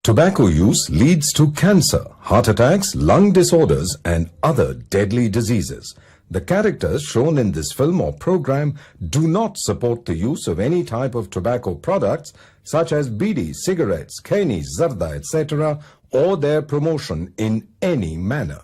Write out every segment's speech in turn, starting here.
Tobacco use leads to cancer, heart attacks, lung disorders, and other deadly diseases. The characters shown in this film or program do not support the use of any type of tobacco products such as bidi, cigarettes, kheni, zarda, etc., or their promotion in any manner.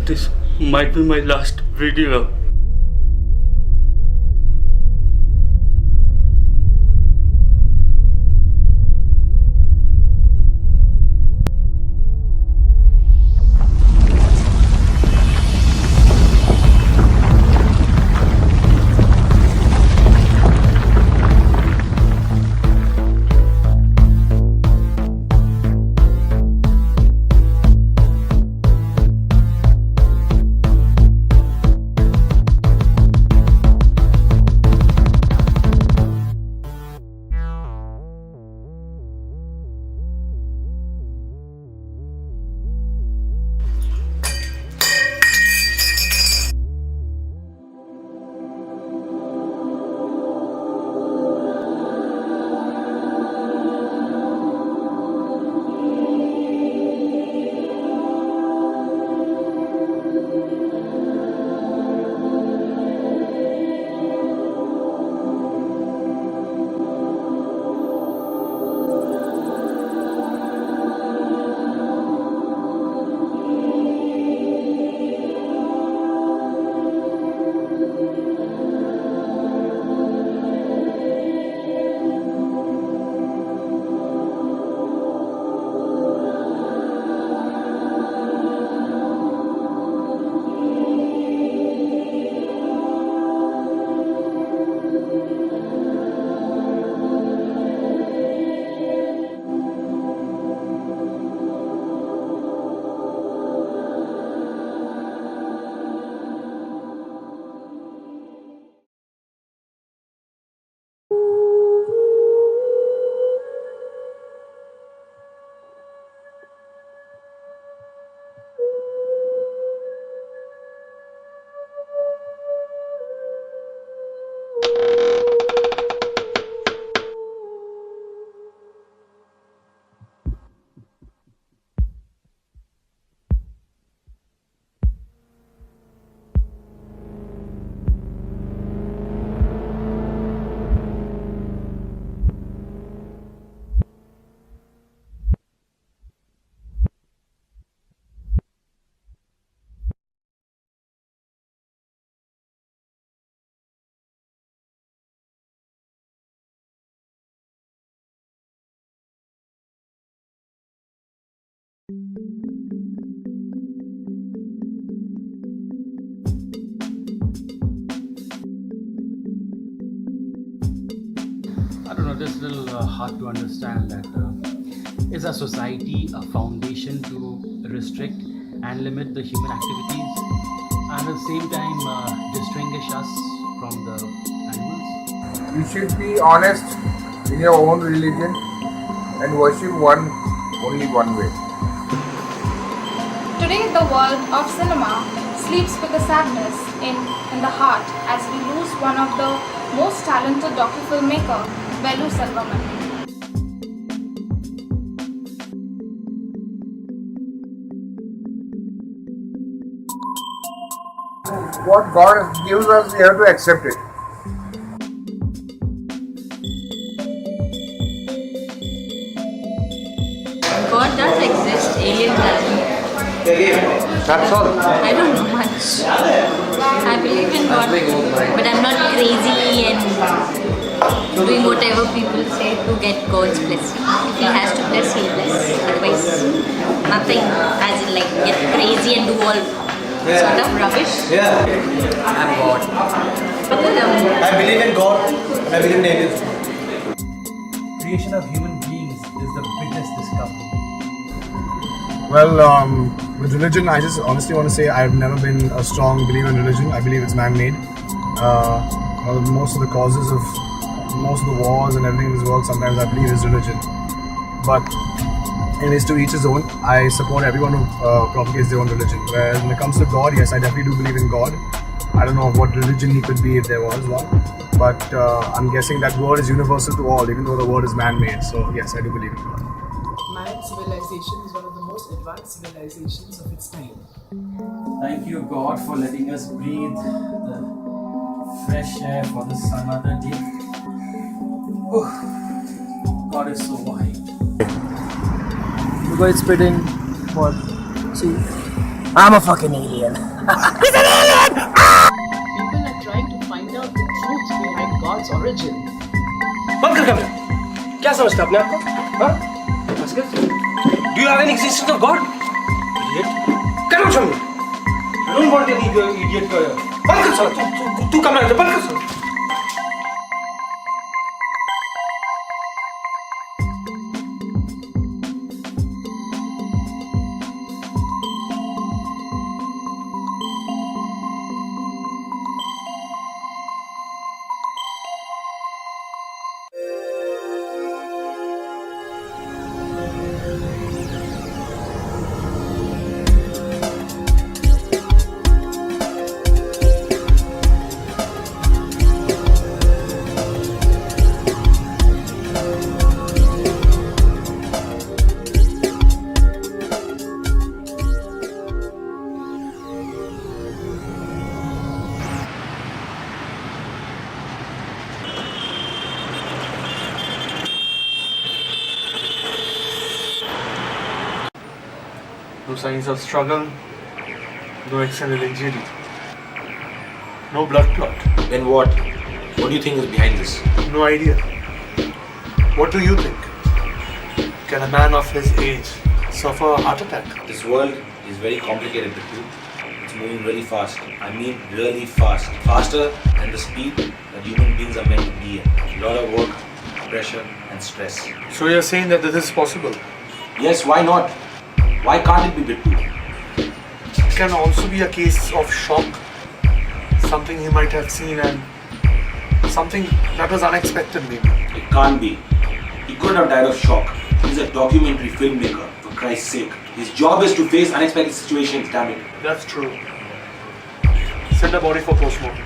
This might be my last video. I don't know, just a little hard to understand that is a society a foundation to restrict and limit the human activities and at the same time distinguish us from the animals? You should be honest in your own religion and worship only one way. Today, the world of cinema sleeps with the sadness in the heart as we lose one of the most talented docu-filmmaker, Vellu Selvamani. What God gives us, we have to accept it. God does exist, aliens doesn't. That's all. I don't know much. I believe in God, but I'm not crazy and doing whatever people say to get God's blessing. If He has to bless, He'll bless. Otherwise, nothing. As in, like, get crazy and do all sort of rubbish. I'm God. But I believe in God and I believe in aliens. Creation of human beings is the biggest discovery. Well, with religion, I just honestly want to say I've never been a strong believer in religion. I believe it's man-made. Most of the causes of most of the wars and everything in this world, sometimes I believe is religion. But anyways, to each his own. I support everyone who propagates their own religion. Whereas when it comes to God, yes, I definitely do believe in God. I don't know what religion he could be if there was one. But I'm guessing that word is universal to all, even though the word is man-made. So yes, I do believe in God. Man's civilization is one of the most advanced civilizations of its time. Thank you, God, for letting us breathe the fresh air for this another day. Whew. God is so wide. You guys spit in what? See, I'm a fucking alien. He's an alien! People are trying to find out the truth behind God's origin. बंद कर camera. क्या समझते अपने आप को? हाँ? Do you have any existence of God? Idiot. Get out from me. I don't want any idiot. बंद कर साला। तू कैमरा बंद कर साला। No signs of struggle, no external injury, no blood clot. Then what? What do you think is behind this? No idea. What do you think? Can a man of his age suffer a heart attack? This world is very complicated, Bittu. It's moving really fast. I mean really fast. Faster than the speed that human beings are meant to be in. A lot of work, pressure and stress. So you're saying that this is possible? Yes, why not? Why can't it be Bittu? It can also be a case of shock. Something he might have seen and something that was unexpected maybe. It can't be. He couldn't have died of shock. He's a documentary filmmaker, for Christ's sake. His job is to face unexpected situations, damn it. That's true. Send the body for postmortem.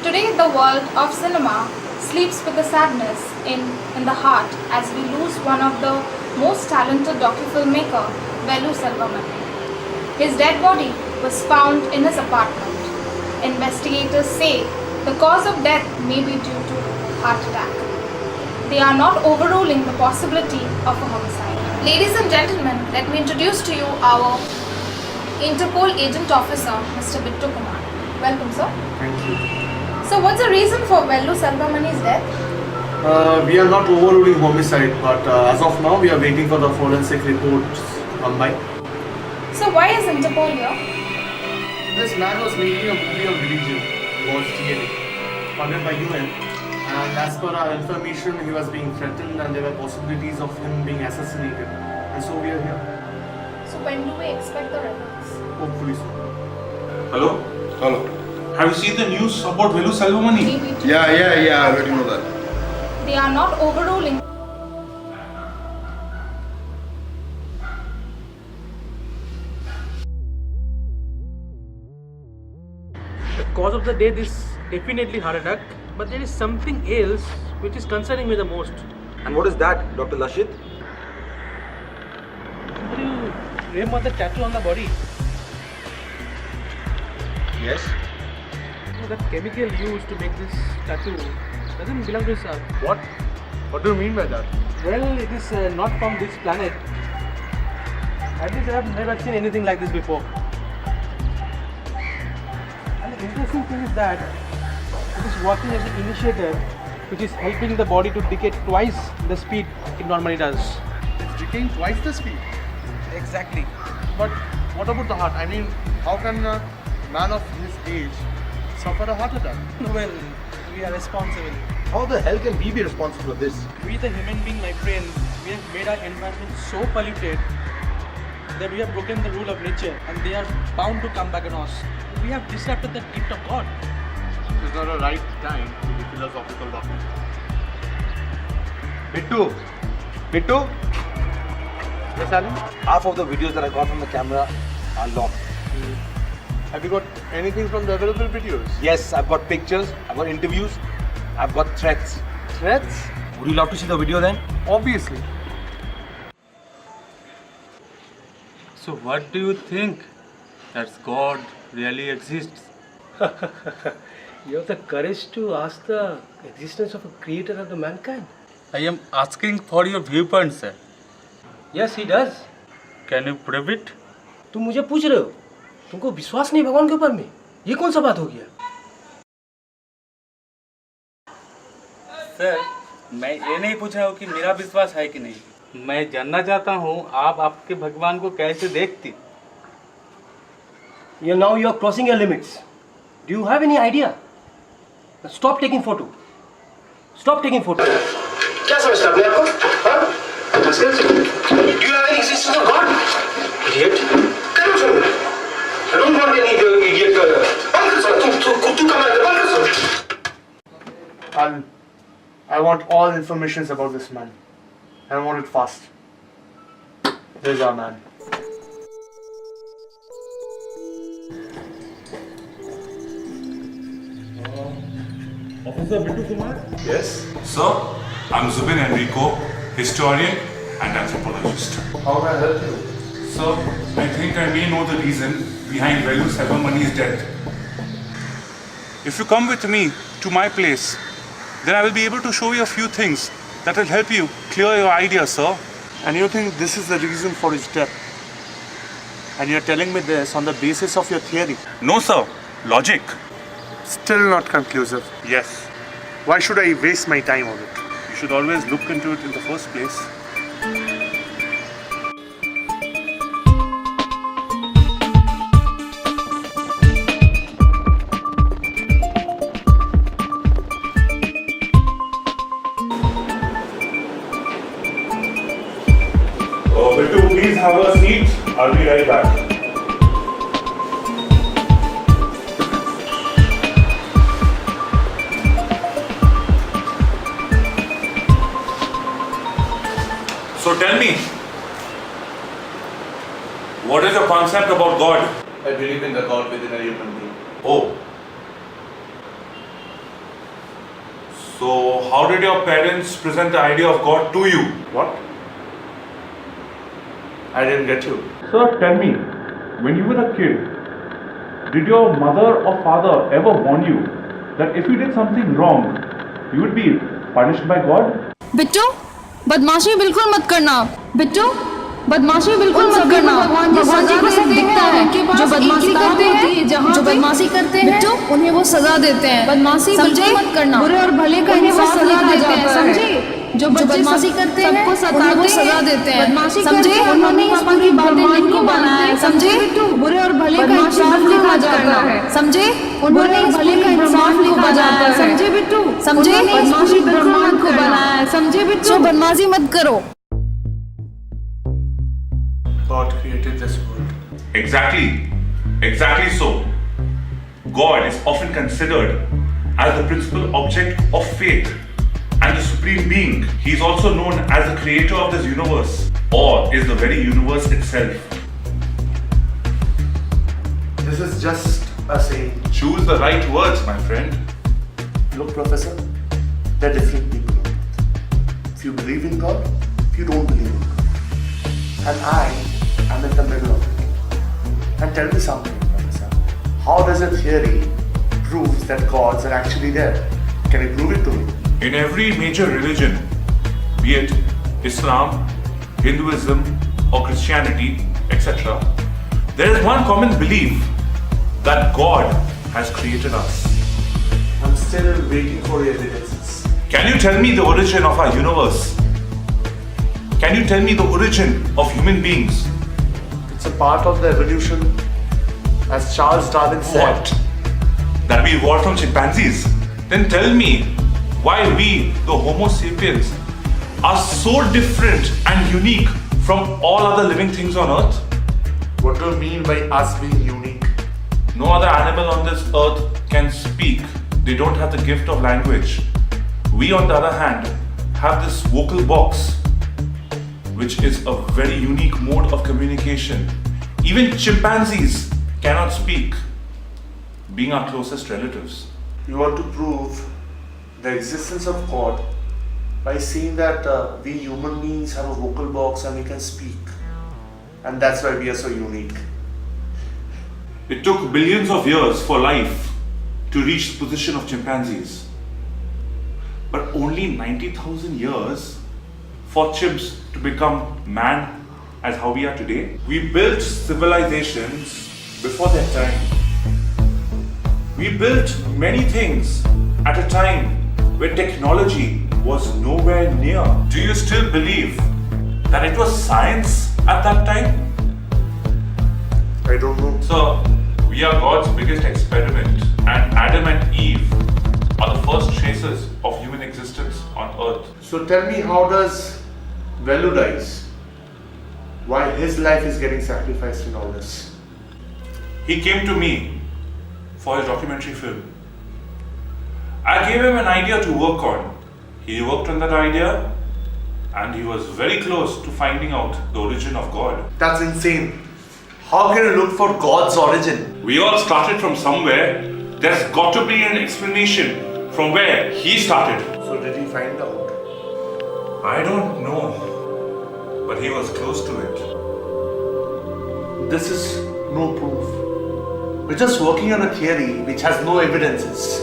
Today, the world of cinema sleeps with the sadness in the heart as we lose one of the most talented docu-filmmaker, Vellu Selvamani. His dead body was found in his apartment. Investigators say the cause of death may be due to heart attack. They are not overruling the possibility of a homicide. Ladies and gentlemen, let me introduce to you our Interpol Agent Officer, Mr. Bittu Kumar. Welcome, sir. Thank you. So, what's the reason for Vellu Selvamani's death? We are not overruling homicide, but as of now, we are waiting for the forensic reports to come by. So, why is Interpol here? This man was making a movie of religion. He was TNA, funded by UN, and as per our information, he was being threatened and there were possibilities of him being assassinated. And so we are here. So, when do we expect the results? Hopefully so. Hello? Hello. Have you seen the news about Vellu Selvamani? Maybe too. Yeah, I already know that. They are not overruling. The cause of the death is definitely heart attack, but there is something else which is concerning me the most. And what is that, Dr. Lashit? Do you remember the tattoo on the body? Yes. No, that chemical used to make this tattoo doesn't belong to us. What? What do you mean by that? Well, it is not from this planet. At least I have never seen anything like this before. And the interesting thing is that it is working as an initiator which is helping the body to decay twice the speed it normally does. It's decaying twice the speed. Exactly. But what about the heart? I mean, how can a man of his age suffer a heart attack? Well, we are responsible. How the hell can we be responsible for this? We the human being, my friend, we have made our environment so polluted that we have broken the rule of nature and they are bound to come back on us. We have disrupted the gift of God. It's not a right time to be philosophical, doctor. Bittu? Yes, Alan? Half of the videos that I got from the camera are locked. Have you got anything from the available videos? Yes, I've got pictures, I've got interviews, I've got threats. Threats? Would you love to see the video then? Obviously. So what do you think? That God really exists? You have the courage to ask the existence of a creator of the mankind? I am asking for your viewpoint, sir. Yes, he does. Can you prove it? तुम मुझे पूछ रहे हो? तुमको विश्वास नहीं भगवान के ऊपर में? ये कौन सा बात हो गया? सर, मैं ये नहीं पूछ रहा हूँ कि मेरा विश्वास है कि नहीं। मैं जानना चाहता हूँ आप आपके भगवान को कैसे देखती? Now you are crossing your limits. Do you have any idea? Stop taking photo. Stop taking photo. क्या समझता अपने आप को? हाँ? Do you have any existence of God? Idiot. Come on, from me. I don't want any idiot. तू कमाल कर I want all information about this man. I want it fast. There's our man. Officer Bittu Kumar? Yes. Sir, I'm Zubin Enrico, historian and anthropologist. How can I help you? Sir, I think I may know the reason behind Vellu Selvamani's death. If you come with me to my place, then I will be able to show you a few things that will help you clear your ideas, sir. And you think this is the reason for his death? And you're telling me this on the basis of your theory? No, sir. Logic. Still not conclusive. Yes. Why should I waste my time on it? You should always look into it in the first place. Bittu, please have a seat. I'll be right back. So tell me, what is your concept about God? I believe in the God within a human being. Oh. So how did your parents present the idea of God to you? What? I didn't get you. Sir, tell me, when you were a kid, did your mother or father ever warn you that if you did something wrong, you would be punished by God? Bittu बदमाशी बिल्कुल मत करना बिट्टू बदमाशी बिल्कुल मत करना। भगवान जी को सब दिखता है। जो बदमाशी करते हैं, जो बदमाशी करते हैं, उन्हें वो सजा देते हैं। बदमाशी बिल्कुल मत करना। बुरे और भले का उन्हें वो सजा देते हैं, समझे? जो बदमाशी करते हैं, उन्हें वो सजा देते हैं, समझे? उन्होंने पापा की बातें नहीं बनाया, समझे? बुरे और भले का इंसाफ लिखा जाता है, समझे? उन्होंने भले का इंसाफ लिखा जाता है, समझे बिट्टू? समझे? बदमाशी ब्रह्मांड को बनाया है, समझे बिट्टू? बदमाशी मत करो। God created this world. Exactly so. God is often considered as the principal object of faith and the supreme being. He is also known as the creator of this universe, or is the very universe itself. This is just a saying. Choose the right words, my friend. Look, Professor, there are different people. If you believe in God, if you don't believe in God. And I'm in the middle of it. And tell me something, Professor. How does a theory prove that gods are actually there? Can you prove it to me? In every major religion, be it Islam, Hinduism, or Christianity, etc., there is one common belief that God has created us. I'm still waiting for evidences. Can you tell me the origin of our universe? Can you tell me the origin of human beings? It's a part of the evolution, as Charles Darwin said. What? That we evolved from chimpanzees? Then tell me why we, the Homo sapiens, are so different and unique from all other living things on earth? What do you mean by us being unique? No other animal on this earth can speak. They don't have the gift of language. We, on the other hand, have this vocal box, which is a very unique mode of communication. Even chimpanzees cannot speak, being our closest relatives. You want to prove the existence of God by saying that we human beings have a vocal box and we can speak. And that's why we are so unique. It took billions of years for life to reach the position of chimpanzees. But only 90,000 years for chimps to become man as how we are today. We built civilizations before their time. We built many things at a time where technology was nowhere near. Do you still believe that it was science at that time? I don't know. So, we are God's biggest experiment, and Adam and Eve are the first traces of human existence on earth. So tell me, how does Vellu dies? Why his life is getting sacrificed in all this? He came to me for his documentary film. I gave him an idea to work on. He worked on that idea and he was very close to finding out the origin of God. That's insane. How can you look for God's origin? We all started from somewhere. There's got to be an explanation from where he started. So did he find out? I don't know, but he was close to it. This is no proof. We're just working on a theory which has no evidences.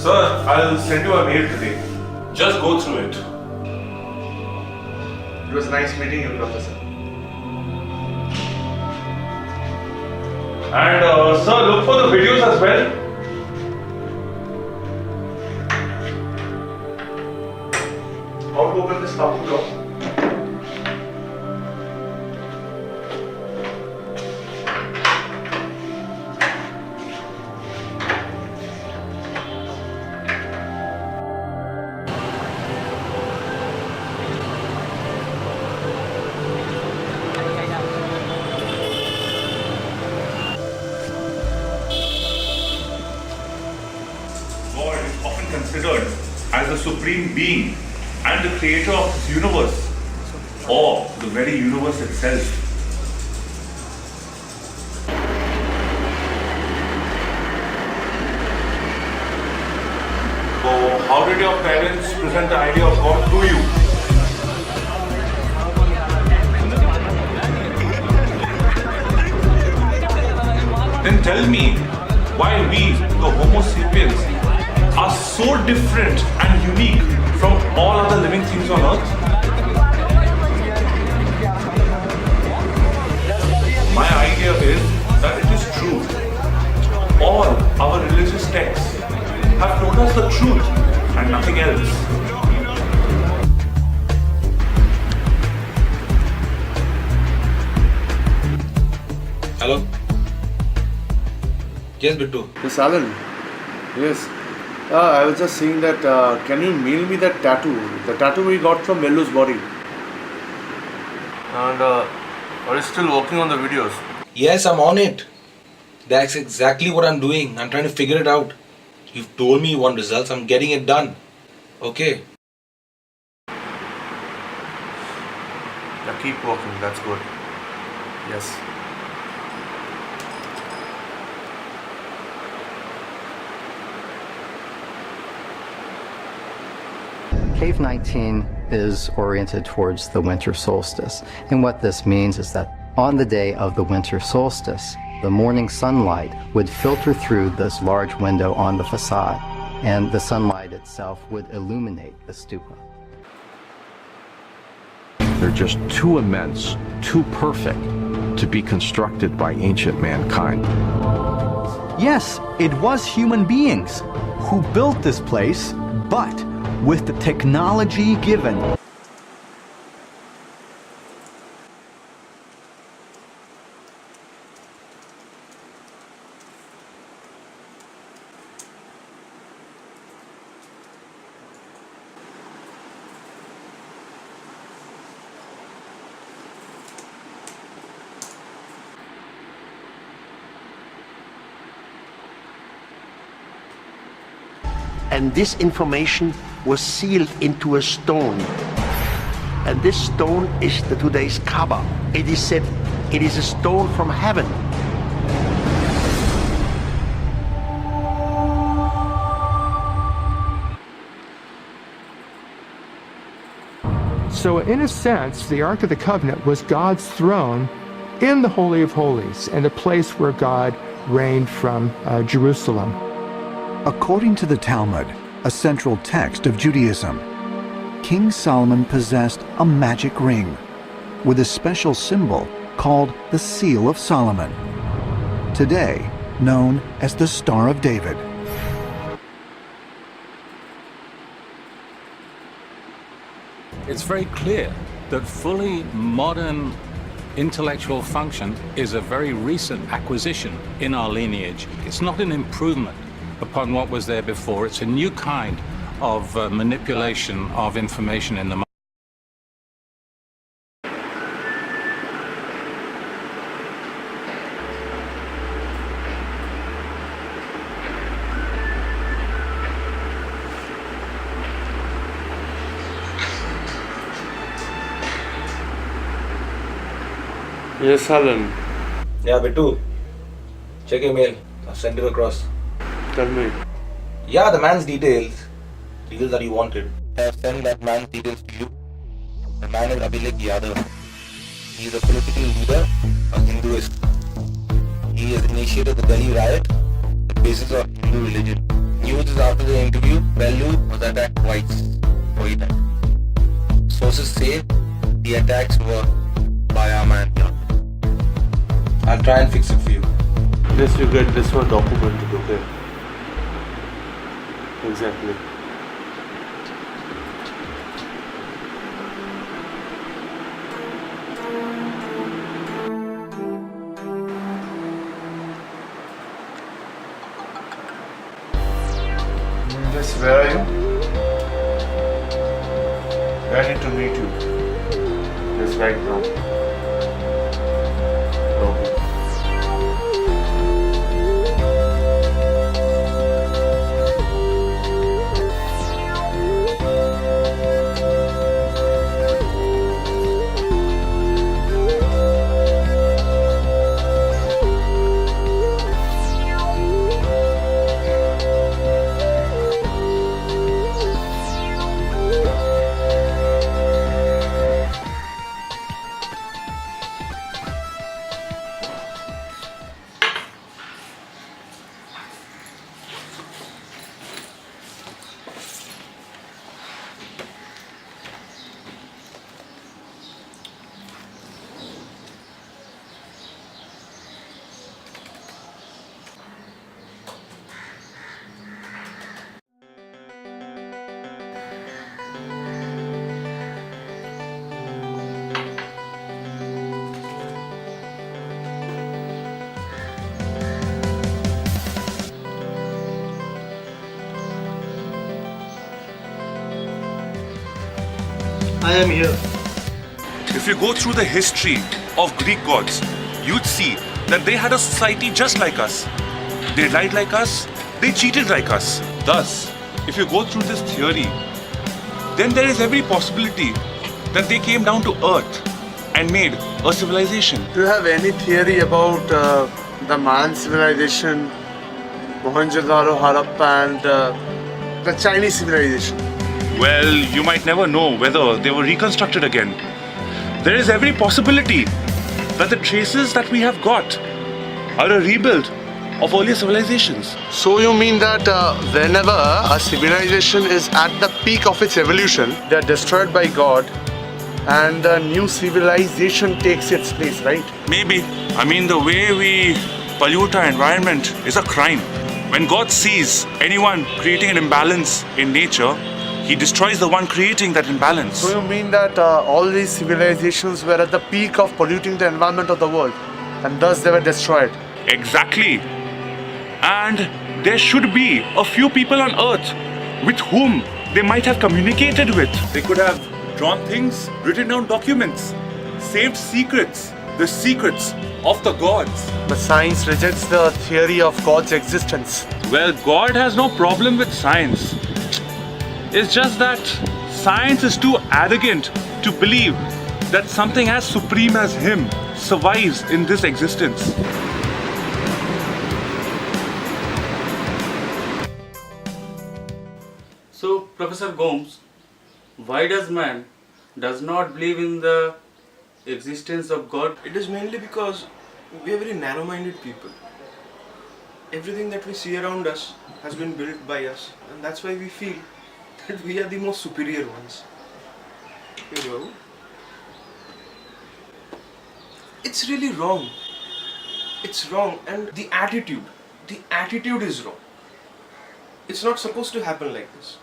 Sir, I'll send you a mail today. Just go through it. It was nice meeting you, Professor. And sir, look for the videos as well. How to open this top door? God is often considered as the supreme being and the creator of this universe, or the very universe itself. So, how did your parents present the idea of God to you? Then tell me why we, the Homo sapiens, are so different and unique from all other living things on earth. idea is that it is true. All our religious texts have told us the truth and nothing else. Hello? Yes, Bittu. Yes, Alan. Yes. I was just saying that, can you mail me that tattoo? The tattoo we got from Vellu's body. And are you still working on the videos? Yes, I'm on it. That's exactly what I'm doing. I'm trying to figure it out. You've told me you want results. I'm getting it done. Okay. Yeah, keep working. That's good. Yes. Cave 19 is oriented towards the winter solstice. And what this means is that on the day of the winter solstice, the morning sunlight would filter through this large window on the facade, and the sunlight itself would illuminate the stupa. They're just too immense, too perfect to be constructed by ancient mankind. Yes, it was human beings who built this place, but with the technology given. And this information was sealed into a stone. And this stone is today's Kaaba. It is said it is a stone from heaven. So in a sense, the Ark of the Covenant was God's throne in the Holy of Holies, and a place where God reigned from Jerusalem. According to the Talmud, a central text of Judaism, King Solomon possessed a magic ring with a special symbol called the Seal of Solomon, today known as the Star of David. It's very clear that fully modern intellectual function is a very recent acquisition in our lineage. It's not an improvement upon what was there before. It's a new kind of manipulation of information in the mind. Yes, Alan. Yeah, Bittu. Check your mail. I'll send it across. Tell me. Yeah, the man's details that you wanted. I have sent that man's details to you. The man is Abhilek Yadav. He is a political leader, a Hinduist. He has initiated the Delhi riot on the basis of Hindu religion. News is after the interview, Vellu was attacked twice. Sources say the attacks were by our man. I'll try and fix it for you. Yes, you get this one documented, okay? Exactly. Yes, where are you? I need to meet you. Yes, right now. Okay. I am here. If you go through the history of Greek gods, you'd see that they had a society just like us. They lied like us, they cheated like us. Thus, if you go through this theory, then there is every possibility that they came down to earth and made a civilization. Do you have any theory about the Mayan civilization, Mohenjo-daro, Harappa and the Chinese civilization? Well, you might never know whether they were reconstructed again. There is every possibility that the traces that we have got are a rebuild of earlier civilizations. So you mean that whenever a civilization is at the peak of its evolution, they are destroyed by God and a new civilization takes its place, right? Maybe. I mean, the way we pollute our environment is a crime. When God sees anyone creating an imbalance in nature, He destroys the one creating that imbalance. So you mean that all these civilizations were at the peak of polluting the environment of the world and thus they were destroyed? Exactly. And there should be a few people on earth with whom they might have communicated with. They could have drawn things, written down documents, saved secrets, the secrets of the gods. But science rejects the theory of God's existence. Well, God has no problem with science. It's just that science is too arrogant to believe that something as supreme as Him survives in this existence. So, Professor Gomes, why does man does not believe in the existence of God? It is mainly because we are very narrow-minded people. Everything that we see around us has been built by us, and that's why we feel that we are the most superior ones. You know, it's really wrong. It's wrong, and the attitude is wrong. It's not supposed to happen like this.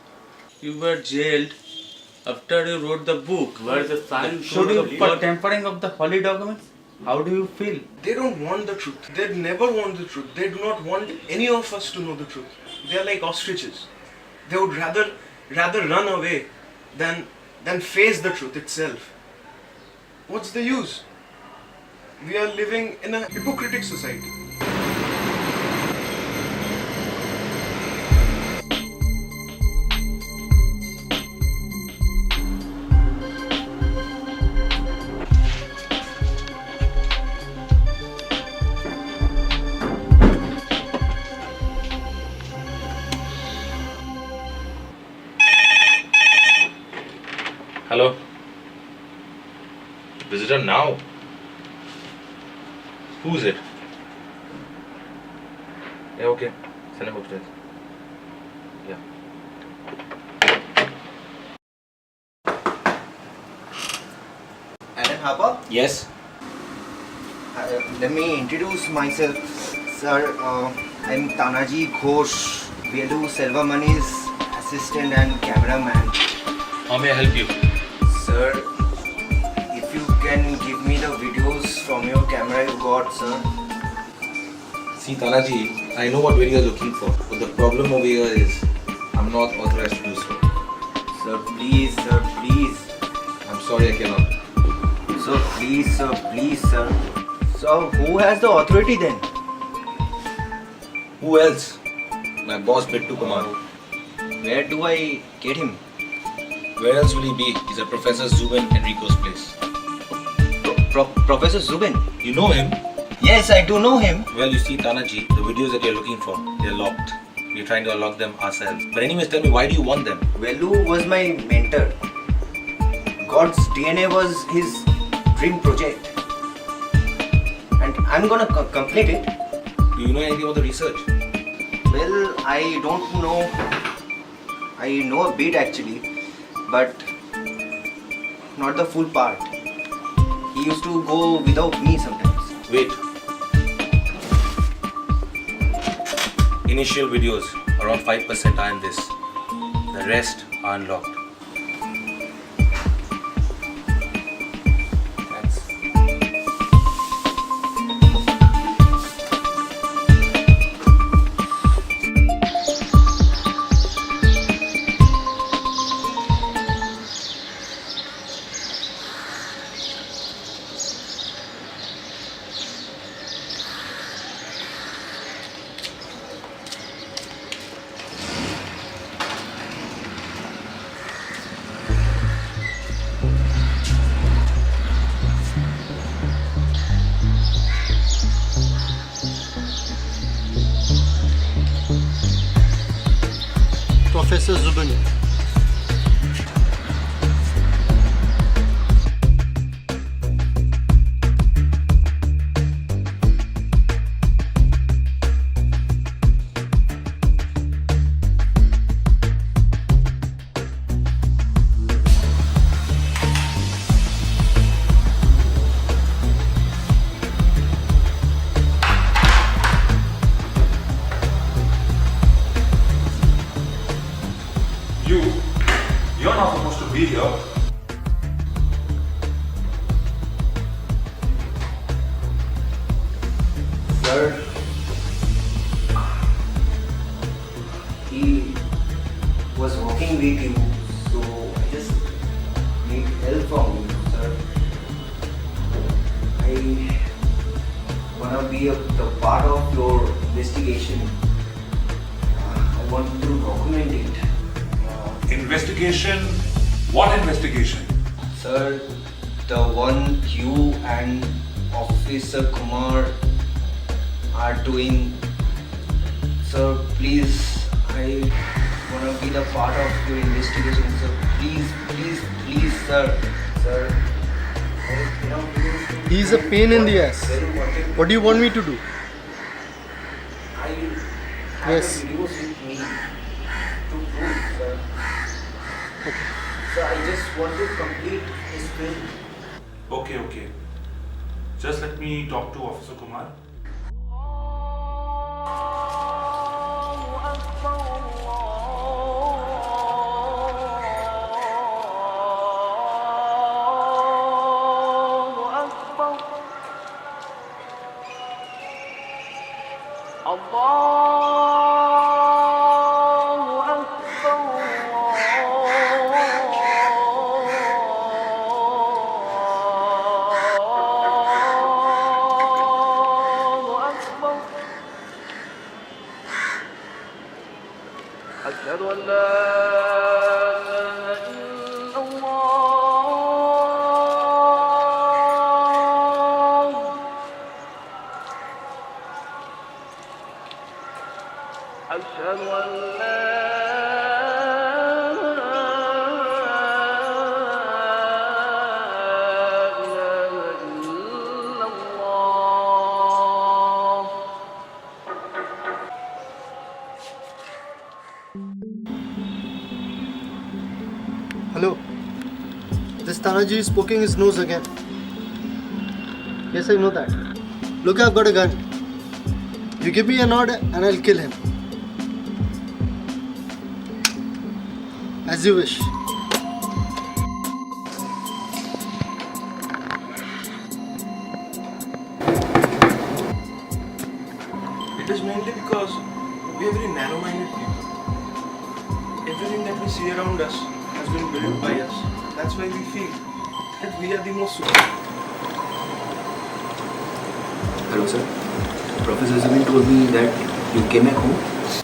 You were jailed after you wrote the book where the science Showed showed you for tampering of the holy documents. How do you feel? They don't want the truth. They never want the truth. They do not want any of us to know the truth. They are like ostriches. They would rather run away than face the truth itself. What's the use? We are living in a hypocritic society. Hello? Visitor now? Who's it? Yeah, okay. Send him upstairs. Yeah. Alan Harper? Yes? Let me introduce myself, sir. I'm Tanaji Ghosh, Vellu Selvamani's assistant and cameraman. How may I help you? Sir, if you can give me the videos from your camera you got, sir. See, Tanaji, I know what video you're looking for, but the problem over here is I'm not authorized to do so. Sir, please, sir, please. I'm sorry, I cannot. Sir, please, sir, please, sir. So, who has the authority then? Who else? My boss, Bittu, Kumar. Where do I get him? Where else will he be? He's at Professor Zubin Enrico's place. Professor Zubin? You know him? Yes, I do know him. Well, you see, Tanaji, the videos that you're looking for, they're locked. We're trying to unlock them ourselves. But anyways, tell me, why do you want them? Vellu was my mentor. God's DNA was his dream project. And I'm gonna complete it. Do you know anything about the research? Well, I don't know. I know a bit actually, but not the full part. He used to go without me sometimes. Wait. Initial videos, around 5% are in this. The rest are unlocked. Professor Zubin. You're not supposed to be here. Sir, he was walking with you, so I just need help from you, sir. I wanna be the part of your investigation. I want to document it. Investigation? What investigation? Sir, the one you and Officer Kumar are doing. Sir, please, I wanna be the part of your investigation, sir. Please, sir. Sir. He's a pain in the ass. What do you want me to do? I have Yes. the videos with me to prove, sir. Sir, I just want to complete his film. Okay. Just let me talk to Officer Kumar. أشهد أن لا إله إلا الله أشهد أن لا إله إلا الله Hello. This Tanaji is poking his nose again. Yes, I know that. Look, I've got a gun. You give me a nod and I'll kill him. As you wish. It is mainly because we are very narrow-minded people. Everything that we see around us has been built by us. That's why we feel that we are the most superior. Hello, sir. Professor Zubin told me that you came back home.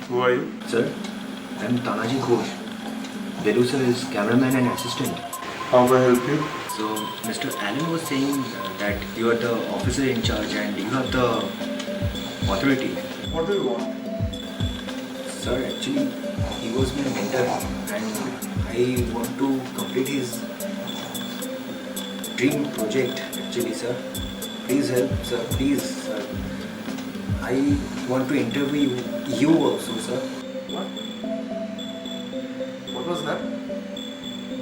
Who are you? Sir, I am Tanaji Ghosh. Vellu sir is cameraman and assistant. How may I help you? So, Mr. Allen was saying that you are the officer in charge and you have the authority. What do you want? Sir, actually, he was my mentor and I want to complete his dream project, actually, sir. Please help, sir. Please, sir. I want to interview you also, sir. What was that?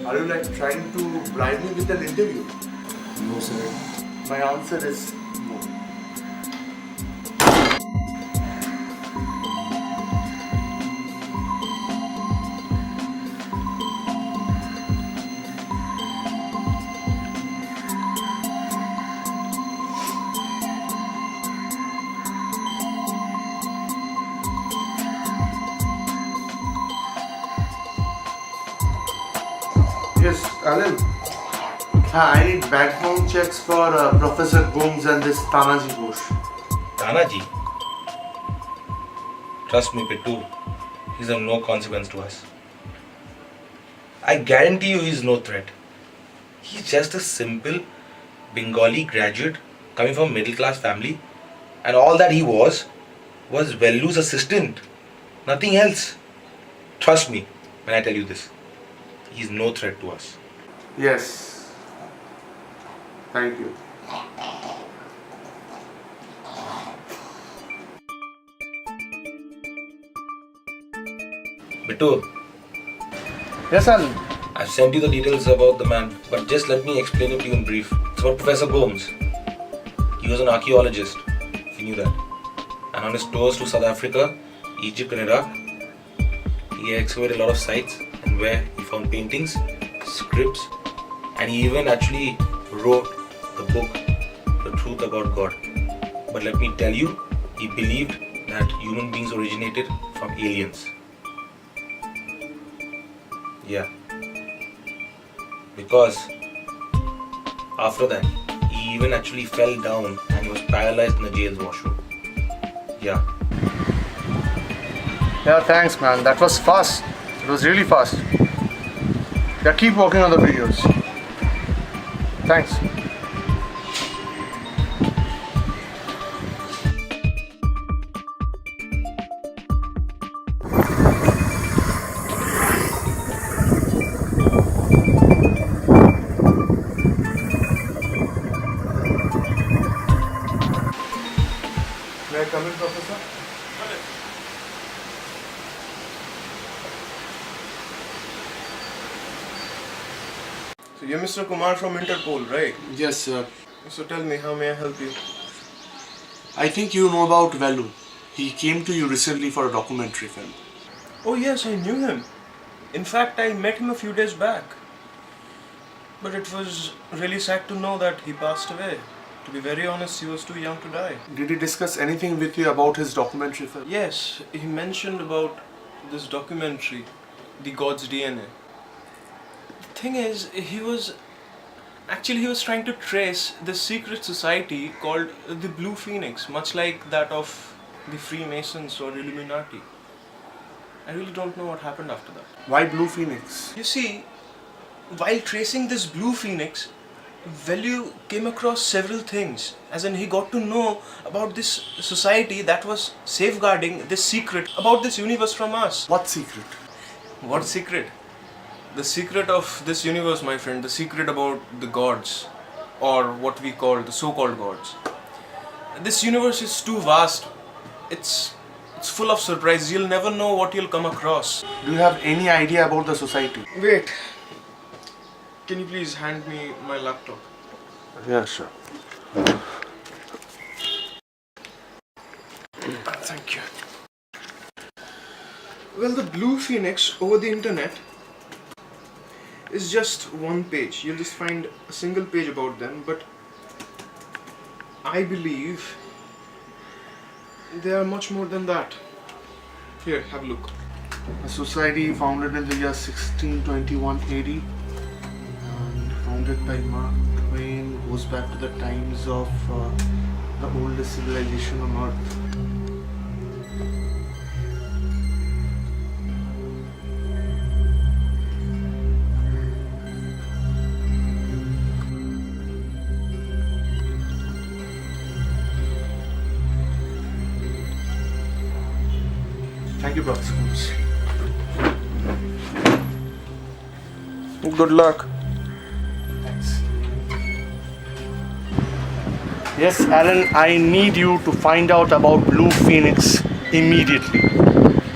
Are you like trying to bribe me with an interview? No, sir. My answer is no. Yes, Alan. I need background checks for Professor Gomes and this Tanaji Ghosh. Tanaji? Trust me, Bittu. He's of no consequence to us. I guarantee you he's no threat. He's just a simple Bengali graduate coming from a middle class family, and all that he was Vellu's assistant. Nothing else. Trust me. when I tell you this. He's no threat to us. Yes. Thank you. Bittu, Yes, Alan. I've sent you the details about the man, but just let me explain it to you in brief. It's about Professor Gomes. He was an archaeologist, if you knew that. And on his tours to South Africa, Egypt and Iraq, he excavated a lot of sites and where he found paintings, scripts, and he even actually wrote the book, The Truth About God. But let me tell you, he believed that human beings originated from aliens. Yeah. Because after that, he even actually fell down and he was paralyzed in the jail's washroom. Yeah. Yeah, thanks, man. That was fast. It was really fast. Yeah, keep working on the videos. Thanks. May I come in, Professor? So you're Mr. Kumar from Interpol, right? Yes, sir. So tell me, how may I help you? I think you know about Vellu. He came to you recently for a documentary film. Oh yes, I knew him. In fact, I met him a few days back. But it was really sad to know that he passed away. To be very honest, he was too young to die. Did he discuss anything with you about his documentary film? Yes, he mentioned about this documentary, The God's DNA. The thing is, he was trying to trace this secret society called the Blue Phoenix, much like that of the Freemasons or Illuminati. I really don't know what happened after that. Why Blue Phoenix? You see, while tracing this Blue Phoenix, Vellu came across several things, as in he got to know about this society that was safeguarding this secret about this universe from us. What secret? What secret? The secret of this universe, my friend, the secret about the gods, or what we call the so-called gods. This universe is too vast. It's full of surprises. You'll never know what you'll come across. Do you have any idea about the society? Wait. Can you please hand me my laptop? Yeah, sure. Thank you. Well, the Blue Phoenix over the internet is just one page. You'll just find a single page about them, but I believe they are much more than that. Here, have a look. A society founded in the year 1621 AD. Founded by Mark Twain, goes back to the times of the oldest civilization on Earth. Thank you, Professor Gomes. Good luck. Yes, Alan, I need you to find out about Blue Phoenix immediately.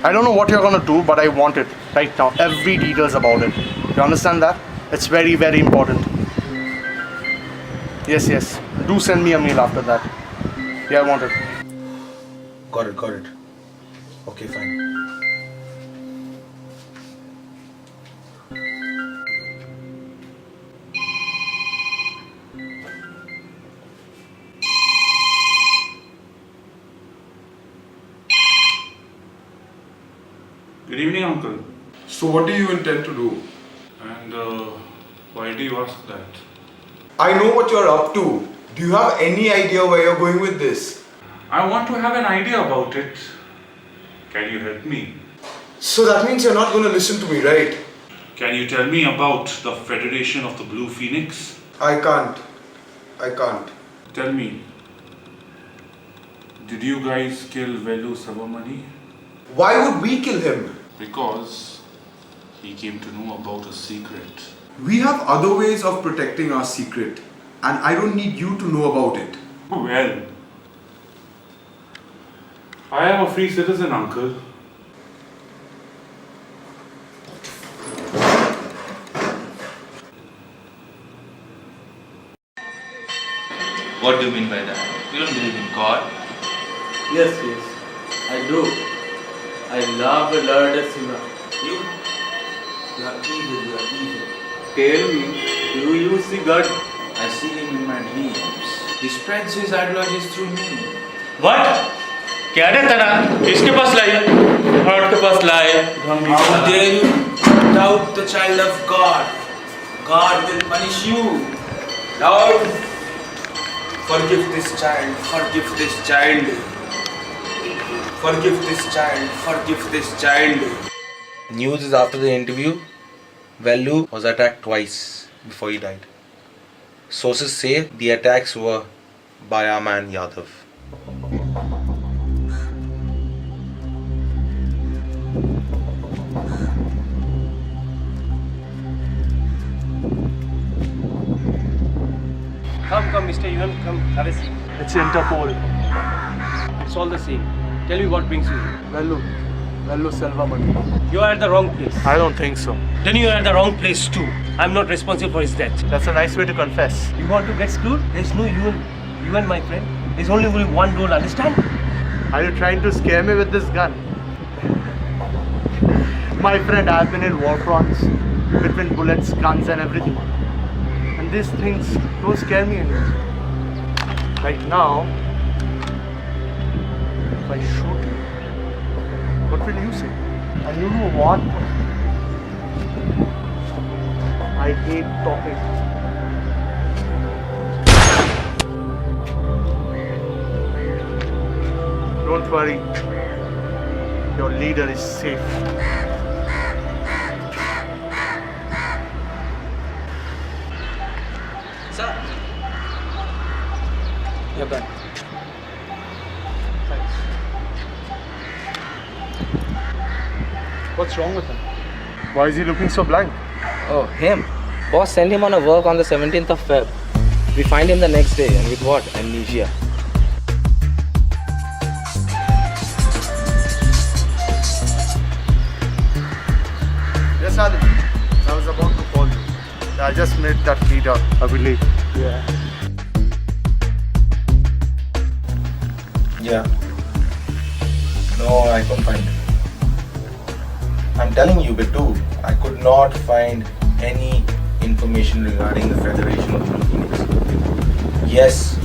I don't know what you're gonna do, but I want it right now. Every details about it. You understand that? It's very, very important. Yes, yes. Do send me a mail after that. Yeah, I want it. Got it. Okay, fine. Good evening, Uncle. So what do you intend to do? And why do you ask that? I know what you're up to. Do you have any idea where you're going with this? I want to have an idea about it. Can you help me? So that means you're not going to listen to me, right? Can you tell me about the Federation of the Blue Phoenix? I can't. Tell me, did you guys kill Vellu Selvamani? Why would we kill him? Because He came to know about a secret. We have other ways of protecting our secret, and I don't need you to know about it. Well, I am a free citizen, uncle. What do you mean by that? You don't believe in God? Yes, I do. I love the Lord of Shiva. You are evil, you are evil. Tell me, do you see God? I see him in my dreams. He spreads his ideologies through me. What? क्या रे तेरा? किसके पास लाई? Hot के पास लाए? How dare you doubt the child of God? God will punish you. Lord, forgive this child, forgive this child. Forgive this child, forgive this child. News is after the interview, Vellu was attacked twice before he died. Sources say the attacks were by our man Yadav. Come, Mr. Yuan, come, have a seat. It's Interpol. It's all the same. Tell me what brings you here. Vellu Selvamani. You are at the wrong place. I don't think so. Then you are at the wrong place too. I'm not responsible for his death. That's a nice way to confess. You want to get screwed? There's no Yuan, my friend. There's only one rule, understand? Are you trying to scare me with this gun? My friend, I've been in war fronts between bullets, guns and everything. And these things don't scare me anymore. Right now, if I shoot you, what will you say? And you know what? I hate talking. Don't worry, your leader is safe. Sir. You're done. Thanks. What's wrong with him? Why is he looking so blank? Oh, him? Boss sent him on a work on the 17th of Feb. We find him the next day, and with what? Amnesia. Yes, Ali. I was about to call you. I just met that leader, I believe. Yeah. Yeah. No, I couldn't find it. I'm telling you, Bittu, I could not find any information regarding the Federation of Philippines. Yes.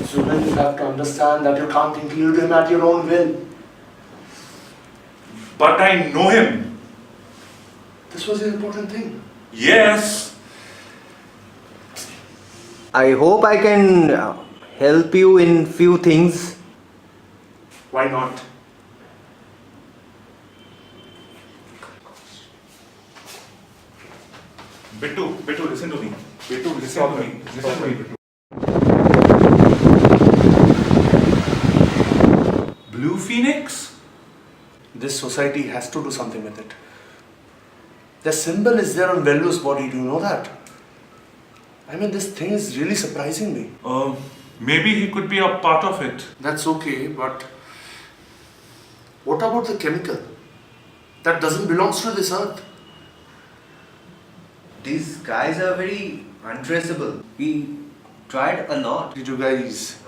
Student, you have to understand that you can't include him at your own will. But I know him. This was the important thing. Yes. I hope I can help you in few things. Why not? Bittu, listen to me. Bittu, listen to me. Listen to me, Bittu. Blue Phoenix? This society has to do something with it. The symbol is there on Vellu's body, do you know that? I mean, this thing is really surprising me. Maybe he could be a part of it. That's okay, but what about the chemical that doesn't belong to this earth? These guys are very untraceable. We tried a lot. Did you guys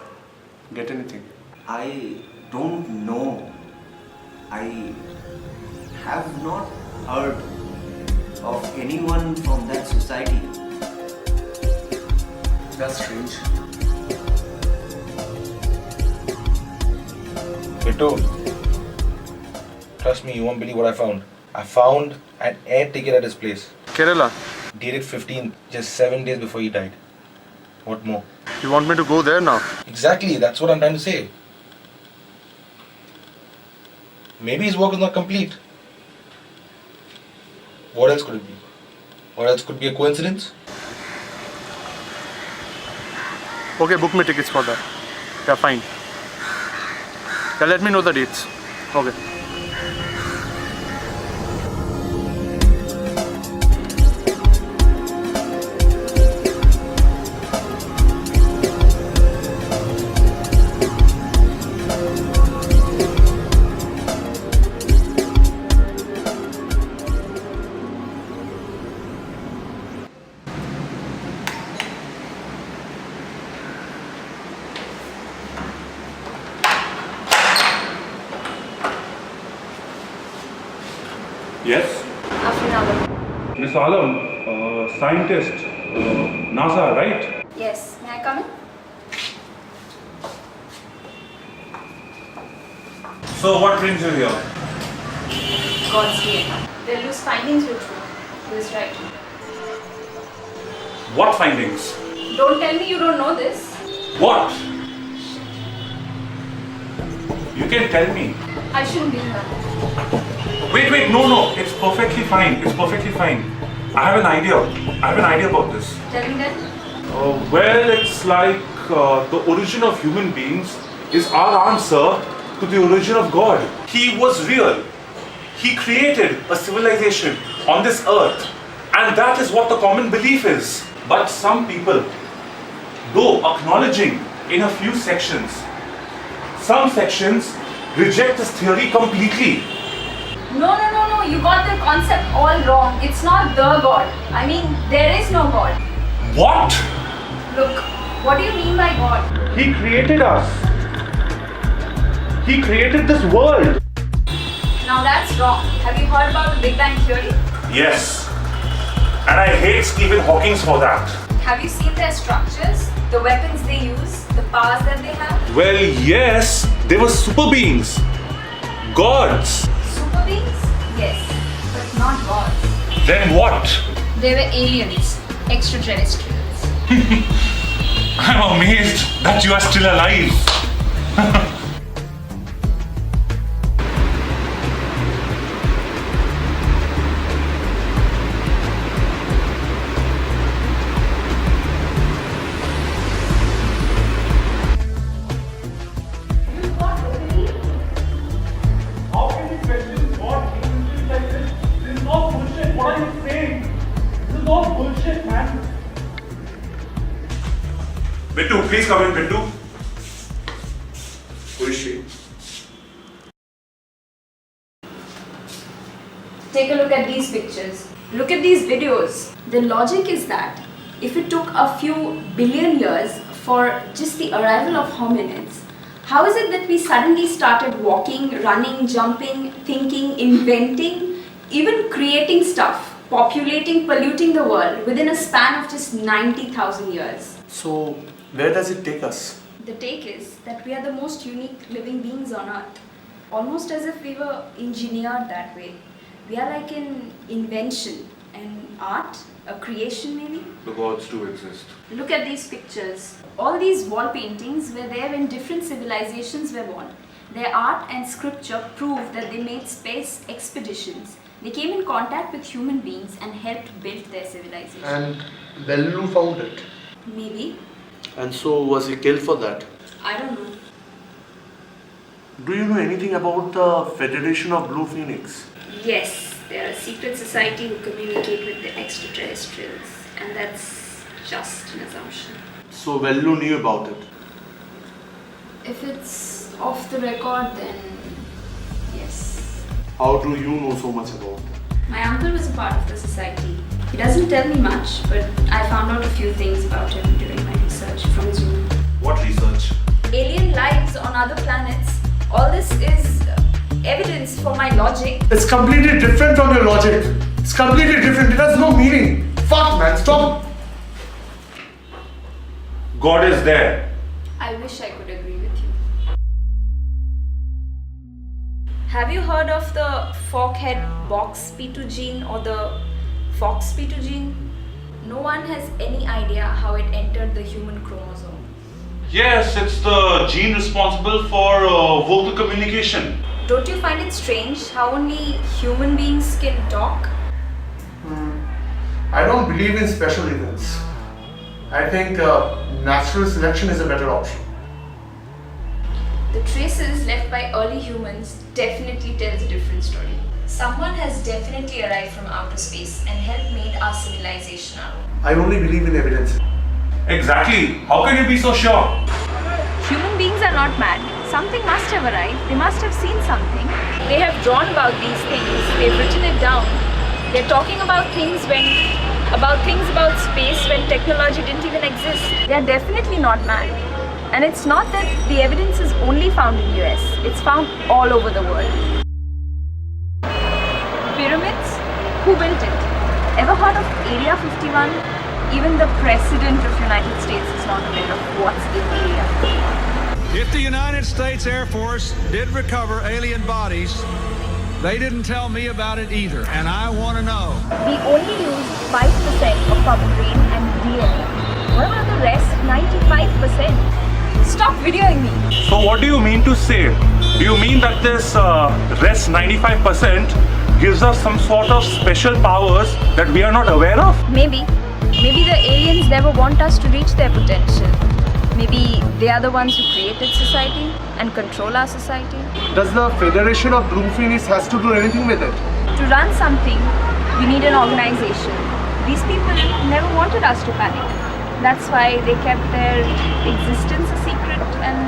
get anything? I don't know. I have not heard of anyone from that society. That's strange. Bittu, trust me, you won't believe what I found. I found an air ticket at his place. Kerala? Dated 15th, just 7 days before he died. What more? You want me to go there now? Exactly, that's what I'm trying to say. Maybe his work is not complete. What else could it be? What else could be a coincidence? Okay, book me tickets for that. Yeah, fine. Yeah, let me know the dates. Okay. Yes? After an hour. Miss Alam, scientist, NASA, right? Yes, may I come in? So what brings you here? God's DNA. Vellu's findings were true. He was right. What findings? Don't tell me you don't know this. What? You can tell me. I shouldn't be here. Wait, no, it's perfectly fine. It's perfectly fine. I have an idea. About this. Tell me then. Well, it's like the origin of human beings is our answer to the origin of God. He was real. He created a civilization on this earth, and that is what the common belief is. But some people, though acknowledging in a few sections, some sections reject this theory completely. No, you got the concept all wrong. It's not the God. I mean, there is no God. What? Look, what do you mean by God? He created us. He created this world. Now that's wrong. Have you heard about the Big Bang Theory? Yes. And I hate Stephen Hawking for that. Have you seen their structures? The weapons they use? The powers that they have? Well, yes, they were super beings. Gods. Super beings? Yes, but not gods. Then what? They were aliens, extraterrestrials. I'm amazed that you are still alive. Bittu, please come in, Bittu. Who is she? Take a look at these pictures. Look at these videos. The logic is that if it took a few billion years for just the arrival of hominids, how is it that we suddenly started walking, running, jumping, thinking, inventing, even creating stuff, populating, polluting the world within a span of just 90,000 years? So, where does it take us? The take is that we are the most unique living beings on earth. Almost as if we were engineered that way. We are like an invention, an art, a creation maybe. The gods do exist. Look at these pictures. All these wall paintings were there when different civilizations were born. Their art and scripture prove that they made space expeditions. They came in contact with human beings and helped build their civilization. And Vellu found it. Maybe. And so was he killed for that? I don't know. Do you know anything about the Federation of Blue Phoenix? Yes, they are a secret society who communicate with the extraterrestrials. And that's just an assumption. So Vellu knew about it? If it's off the record, then yes. How do you know so much about it? My uncle was a part of the society. He doesn't tell me much, but I found out a few things about him during my research from his room. What research? Alien lives on other planets. All this is evidence for my logic. It's completely different from your logic. It's completely different. It has no meaning. Fuck, man. Stop. God is there. I wish I could agree with you. Have you heard of the forkhead box P2 gene or the fox P2 gene? No one has any idea how it entered the human chromosome. Yes, it's the gene responsible for vocal communication. Don't you find it strange how only human beings can talk? I don't believe in special events. I think natural selection is a better option. The traces left by early humans definitely tells a different story. Someone has definitely arrived from outer space and helped make our civilization our own. I only believe in evidence. Exactly. How can you be so sure? Human beings are not mad. Something must have arrived. They must have seen something. They have drawn about these things. They've written it down. They're talking about things about space when technology didn't even exist. They're definitely not mad. And it's not that the evidence is only found in US. It's found all over the world. Pyramids? Who built it? Ever heard of Area 51? Even the President of United States is not aware of what's in Area 51. If the United States Air Force did recover alien bodies, they didn't tell me about it either, and I want to know. We only use 5% of our brain and DNA. What about the rest 95%? Stop videoing me. So what do you mean to say? Do you mean that this rest 95% gives us some sort of special powers that we are not aware of? Maybe. Maybe the aliens never want us to reach their potential. Maybe they are the ones who created society and control our society. Does the Federation of Blue Phoenix has to do anything with it? To run something, you need an organization. These people never wanted us to panic. That's why they kept their existence a secret and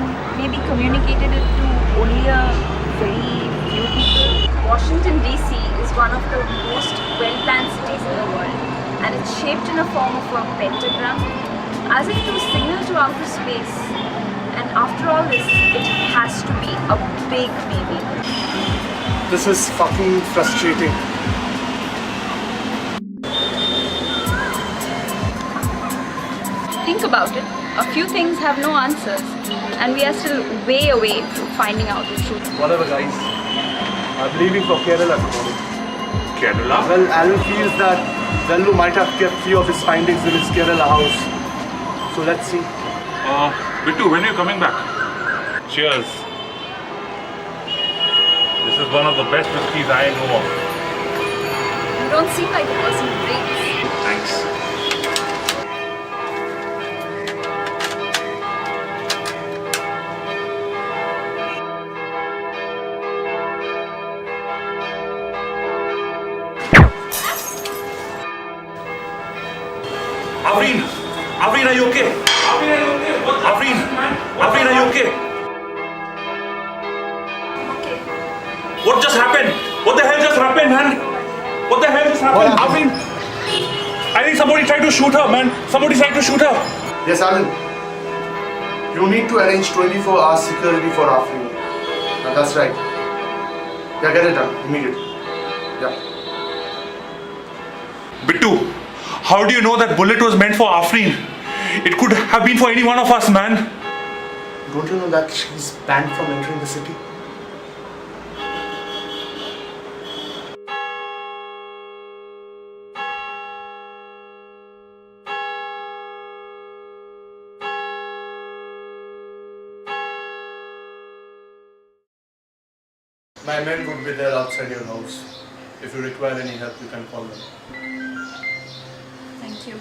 maybe communicated it to only a very few people. Washington DC is one of the most well-planned cities in the world, and it's shaped in a form of a pentagram, as if to signal to outer space. And after all this, it has to be a big maybe. This is fucking frustrating. Think about it. A few things have no answers, and we are still way away from finding out the truth. Whatever, guys. I'm leaving for Kerala tomorrow. Kerala? Well, Alan feels that Vellu might have kept few of his findings in his Kerala house. So let's see. Bittu, when are you coming back? Cheers. This is one of the best whiskeys I know of. You don't seem like a person who drinks. Thanks. Afreen, are you okay? Afreen, are you okay? Okay. What just happened? What the hell just happened, man? What the hell just happened? Afreen, I think somebody tried to shoot her, man. Somebody tried to shoot her. Yes, Alan. You need to arrange 24 hours security for Afreen. That's right. Yeah, get it done immediately. Yeah. Bittu, how do you know that bullet was meant for Afreen? It could have been for any one of us, man. Don't you know that she's banned from entering the city? My men would be there outside your house. If you require any help, you can call them. Thank you.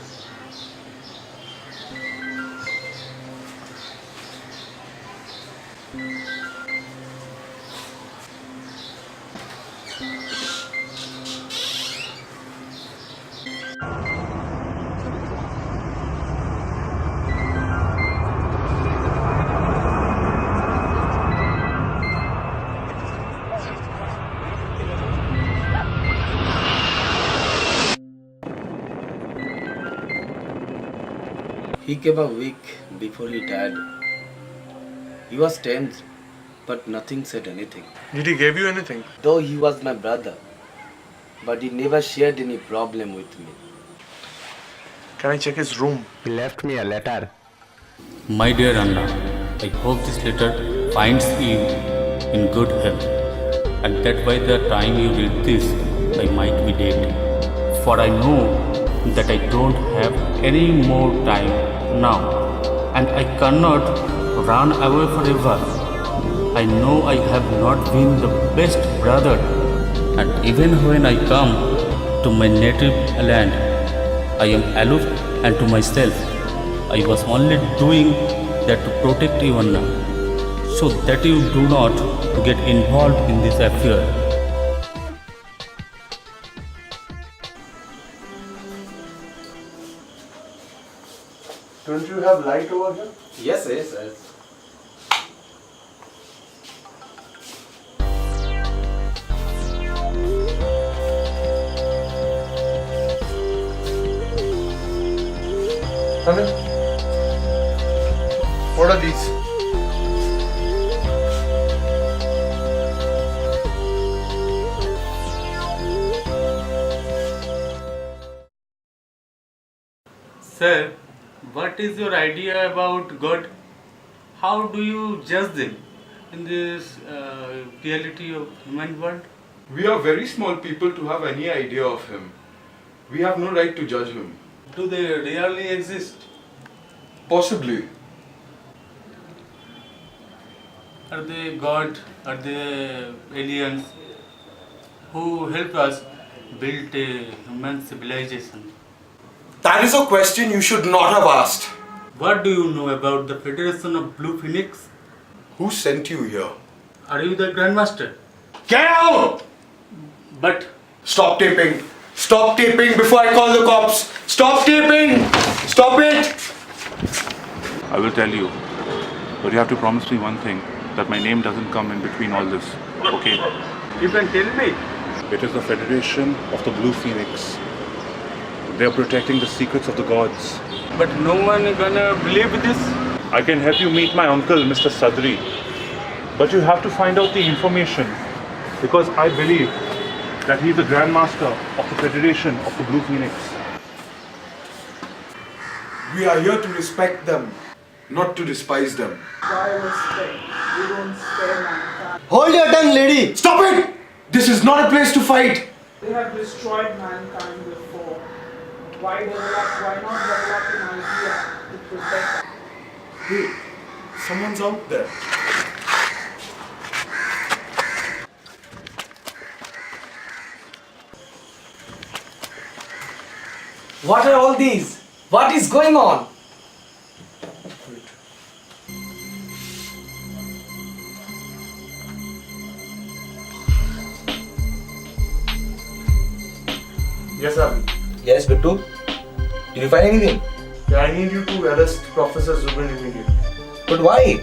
He came a week before he died. He was tense, but nothing said anything. Did he give you anything? Though he was my brother, but he never shared any problem with me. Can I check his room? He left me a letter. My dear Anna, I hope this letter finds you in good health, and that by the time you read this, I might be dead. For I know that I don't have any more time now, and I cannot run away forever. I know I have not been the best brother, and even when I come to my native land, I am aloof and to myself. I was only doing that to protect you, Anna. so that you do not get involved in this affair. Don't you have light over here? Yes. Come in. What are these? Sir, what is your idea about God? How do you judge them in this reality of human world? We are very small people to have any idea of him. We have no right to judge him. Do they really exist? Possibly. Are they God? Are they aliens who help us build a human civilization? That is a question you should not have asked. What do you know about the Federation of Blue Phoenix? Who sent you here? Are you the Grandmaster? Get out! But... Stop taping! Stop taping before I call the cops! Stop taping! Stop it! I will tell you, but you have to promise me one thing, that my name doesn't come in between all this, okay? You can tell me. It is the Federation of the Blue Phoenix. They are protecting the secrets of the gods. But no one is gonna believe this. I can help you meet my uncle, Mr. Sadri. But you have to find out the information, because I believe that he is the Grandmaster of the Federation of the Blue Phoenix. We are here to respect them, not to despise them. Why respect? You don't spare mankind. Hold your tongue, lady! Stop it! This is not a place to fight! They have destroyed mankind before. Why not develop an idea to protect? Hey, someone's out there. What are all these? What is going on? Yes, Abhi. Yes, Bittu. Did you find anything? Yeah, I need you to arrest Professor Zubin immediately. But why?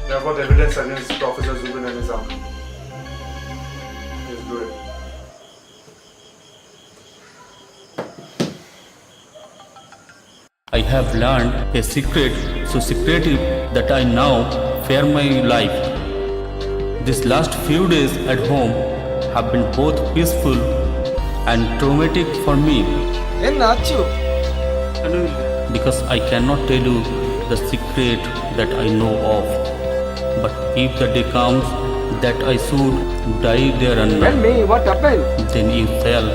They have got evidence against Professor Zubin and his uncle. Please do it. I have learned a secret so secretive that I now fear my life. These last few days at home have been both peaceful and traumatic for me. Because I cannot tell you the secret that I know of. But if the day comes that I should die there under, Tell me what happened. then you shall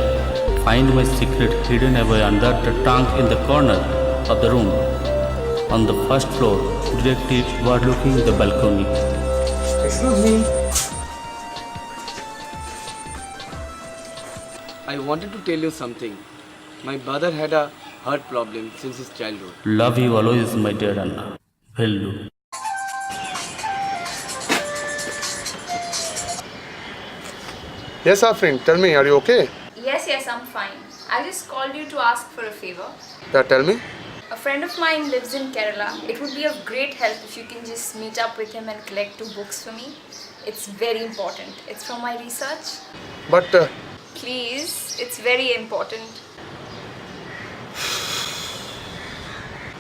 find my secret hidden away under the trunk in the corner of the room on the first floor, directly overlooking the balcony. Excuse me. I wanted to tell you something. My brother had a heart problem since his childhood. Love you always, my dear Anna. Vellu. Yes, our friend, tell me, are you okay? Yes, I'm fine. I just called you to ask for a favor. Yeah, tell me. A friend of mine lives in Kerala. It would be of great help if you can just meet up with him and collect 2 books for me. It's very important. It's from my research. But, Please, it's very important.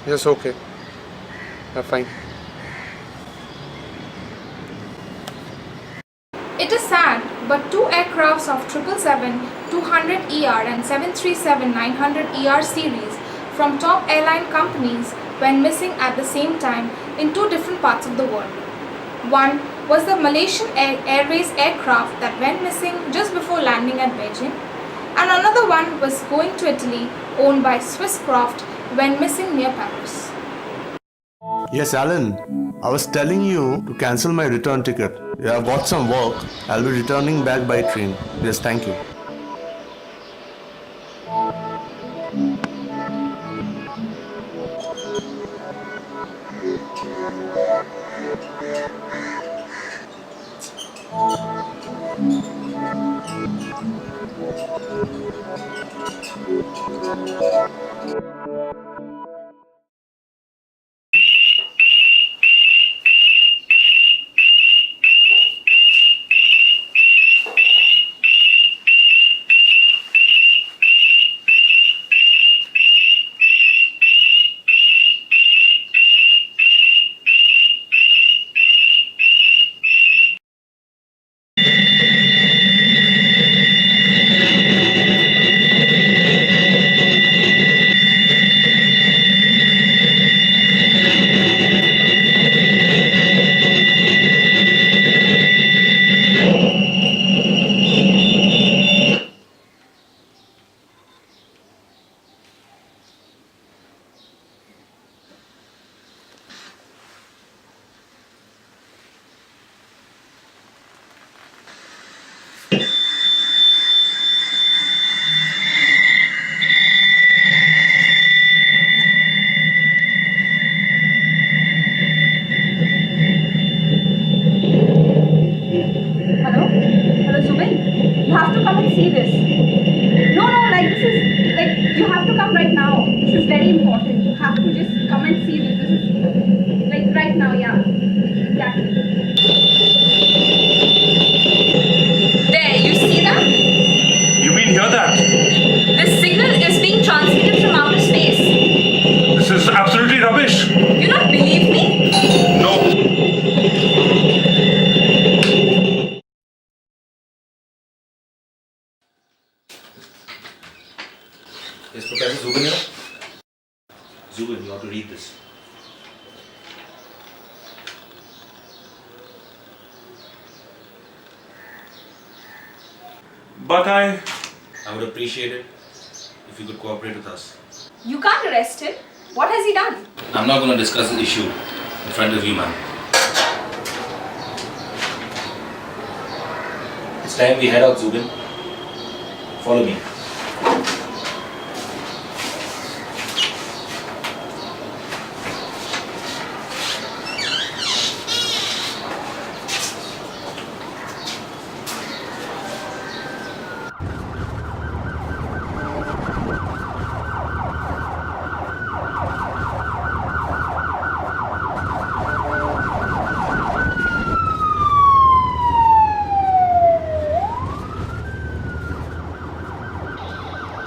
yes, okay. Yeah, fine. It is sad, but 2 aircrafts of 777-200ER and 737-900ER series from top airline companies went missing at the same time in 2 different parts of the world. One was the Malaysian Airways aircraft that went missing just before landing at Beijing, and another one was going to Italy, owned by Swisscraft, went missing near Paris. Yes, Alan. I was telling you to cancel my return ticket. Yeah, I've got some work. I'll be returning back by train. Yes, thank you. Hello, Zubin. You have to come and see this. No, like this is like you have to come right now. This is very important. You have to just come and see this. This is like right now, yeah. Exactly. There, you see that? You mean hear that? This signal is being transmitted from outer space. This is absolutely rubbish. You don't believe me? No. Is Professor Zubin here? Zubin, you have to read this. But I would appreciate it if you could cooperate with us. You can't arrest him. What has he done? I'm not going to discuss this issue in front of you, ma'am. It's time we head out, Zubin. Follow me.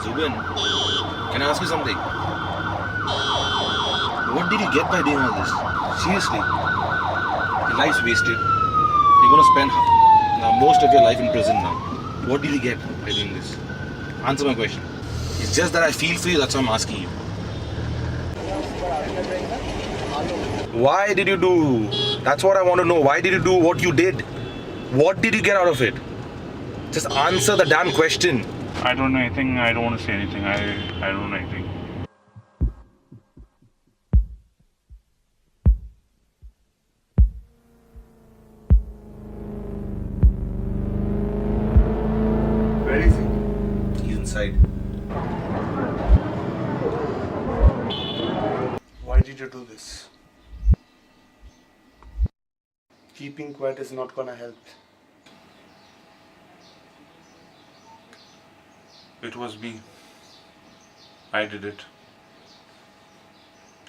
Zubin, can I ask you something? What did you get by doing all this? Seriously. Your life's wasted. You're going to spend most of your life in prison now. What did you get by doing this? Answer my question. It's just that I feel for you, that's why I'm asking you. Why did you do? That's what I want to know. Why did you do what you did? What did you get out of it? Just answer the damn question. I don't know anything. I don't want to say anything. I don't know anything. Where is he? He's inside. Why did you do this? Keeping quiet is not gonna help. It was me. I did it.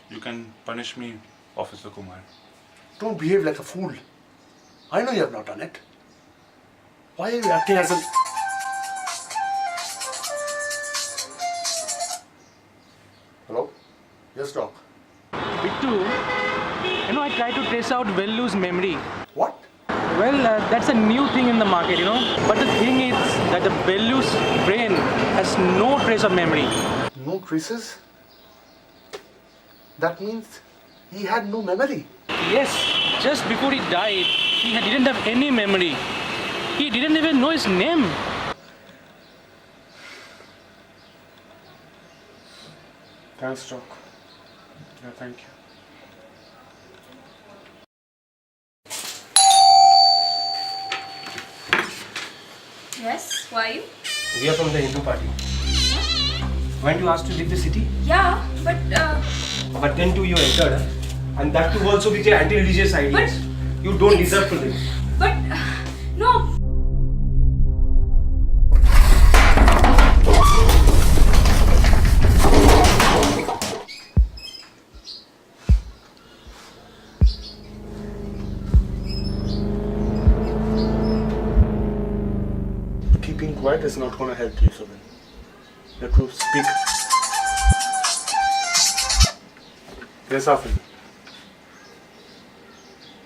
You can punish me, Officer Kumar. Don't behave like a fool. I know you have not done it. Why are you acting as a... Hello? Yes, Doc. Bittu, I tried to trace out Vellu's memory. What? Well, that's a new thing in the market, But the thing is that the Vellu's brain has no trace of memory. No traces? That means he had no memory. Yes, just before he died, he didn't have any memory. He didn't even know his name. Thanks, Doc. Yeah, thank you. Yes, why? We are from the Hindu party. Weren't you asked to leave the city? Yeah, but But then too you entered, and that too also with your anti-religious ideas. But You don't deserve to live. But no. Keeping quiet is not going to help you, Subin. You have to speak. Yes, Afin.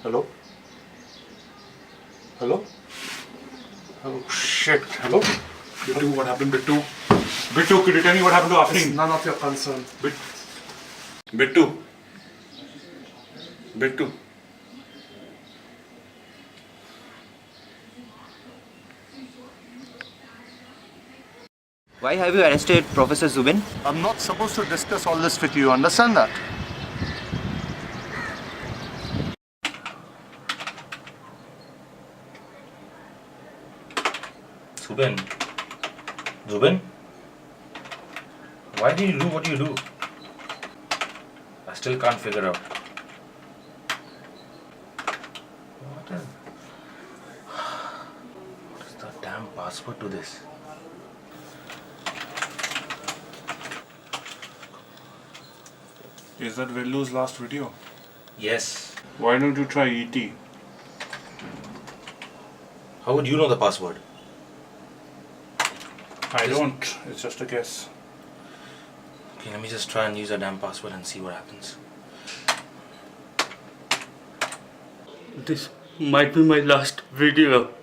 Hello? Hello? Oh shit. Hello? Bittu, what happened, Bittu? Bittu, could you tell me what happened to Afin? It's none of your concern. Bittu. Bittu. Why have you arrested Professor Zubin? I'm not supposed to discuss all this with you, understand that? Zubin? Why do you do what you do? I still can't figure out. What is the damn password to this? Is that Vellu's last video? Yes. Why don't you try ET? How would you know the password? I don't. It's just a guess. Okay, let me just try and use a damn password and see what happens. This might be my last video.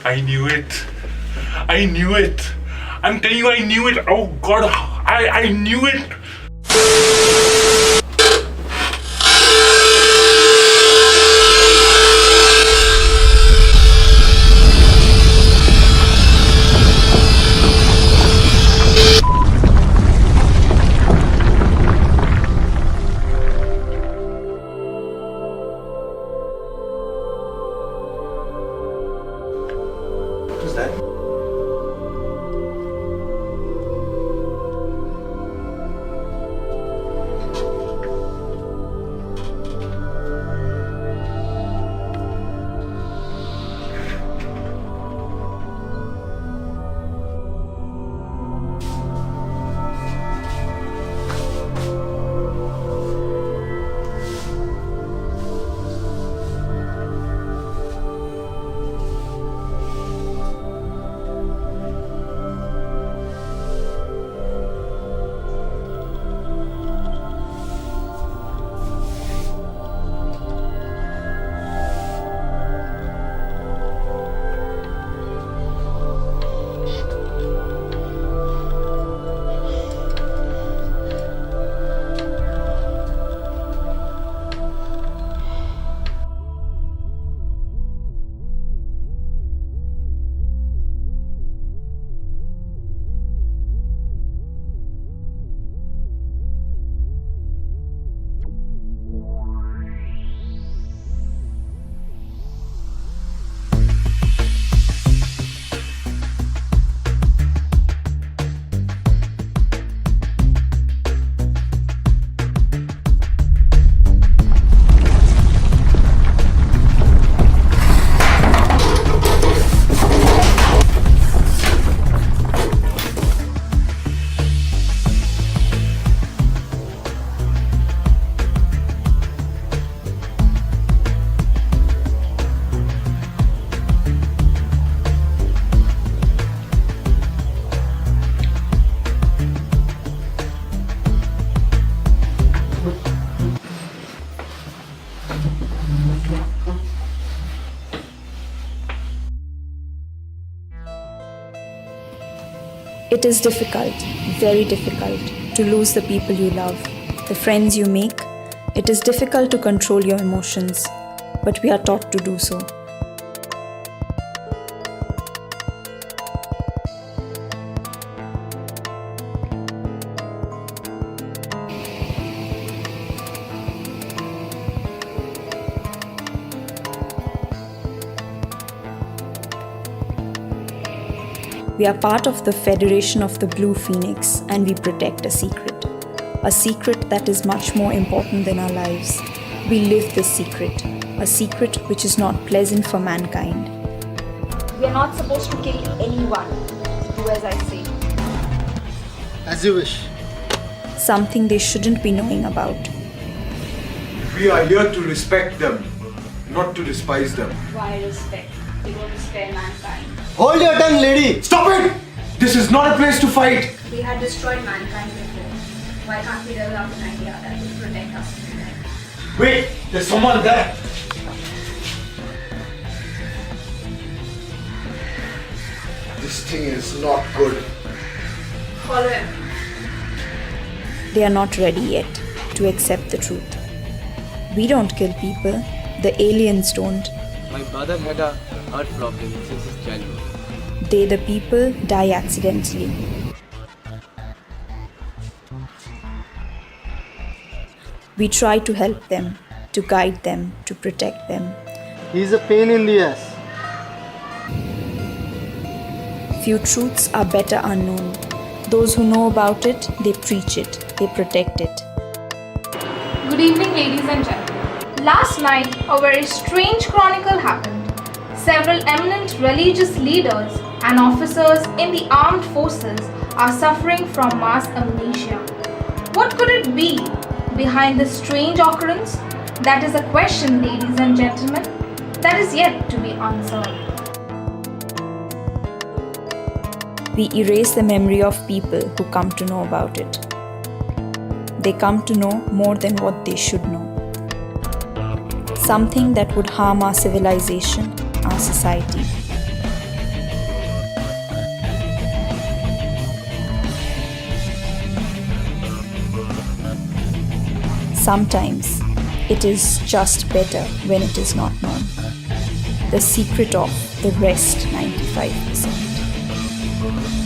I knew it. I knew it. I'm telling you, I knew it. Oh God, I knew it. It is difficult, very difficult, to lose the people you love, the friends you make. It is difficult to control your emotions, but we are taught to do so. We are part of the Federation of the Blue Phoenix, and we protect a secret that is much more important than our lives. We live this secret, a secret which is not pleasant for mankind. We are not supposed to kill anyone. Do as I say. As you wish. Something they shouldn't be knowing about. We are here to respect them, not to despise them. Why respect? They want to spare mankind. Hold your tongue, lady! Stop it! This is not a place to fight! We had destroyed mankind before. Why can't we develop an idea that will protect us from them? Wait! There's someone there! This thing is not good. Follow him. They are not ready yet to accept the truth. We don't kill people. The aliens don't. My brother had a heart problem since his childhood. They, the people, die accidentally. We try to help them, to guide them, to protect them. He's a pain in the ass. Few truths are better unknown. Those who know about it, they preach it, they protect it. Good evening, ladies and gentlemen. Last night, a very strange chronicle happened. Several eminent religious leaders and officers in the armed forces are suffering from mass amnesia. What could it be behind this strange occurrence? That is a question, ladies and gentlemen, that is yet to be answered. We erase the memory of people who come to know about it. They come to know more than what they should know. Something that would harm our civilization, our society. Sometimes it is just better when it is not known. The secret of the rest 95%.